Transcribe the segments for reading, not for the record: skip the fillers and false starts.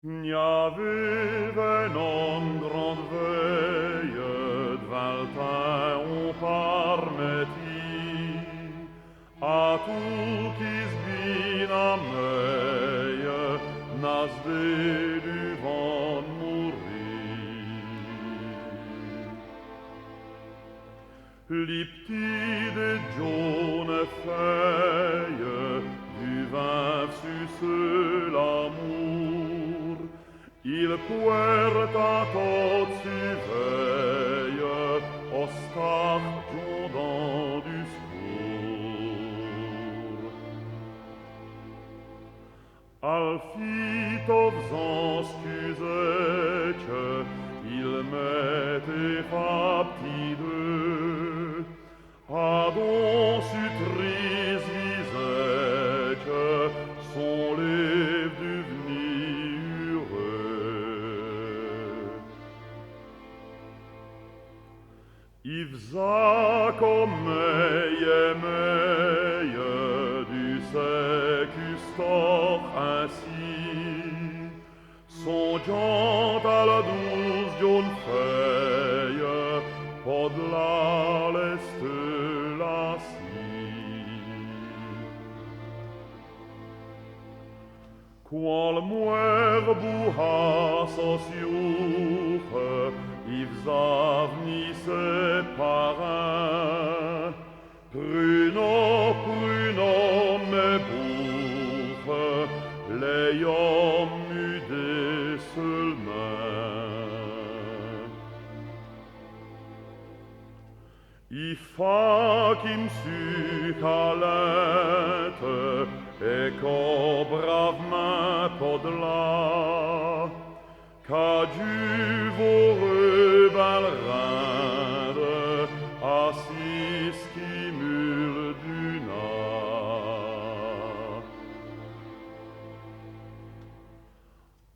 N'y avait non grande veille, d'Valtin on parmetti, a tout qui sbina meie, nas du vent mourir. Li petits de jaune feuille, du vin suce l'amour, il puerta tot si veille, au stargion dans du scour. Al fito faisant scusece, il mettait fa petit deux, ad on sutris visece, son lève devenu heureux. Il faisaient comme meie du sécustor ainsi, songeant à la douce jaune feuille, pod la leste la scie. Qual muer buha sociuche, if zavni ses parrains, pruno me bouffe, l'ayant mudé seulement. I fa qui m'su calente, et qu'au brave main podla, qu'a du voreux balrinde, assis stimule d'una.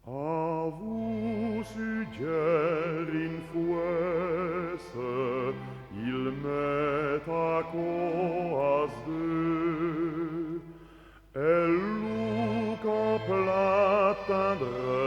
A vous suggerin fouesse, il met à coas deux, et Luca plat tendre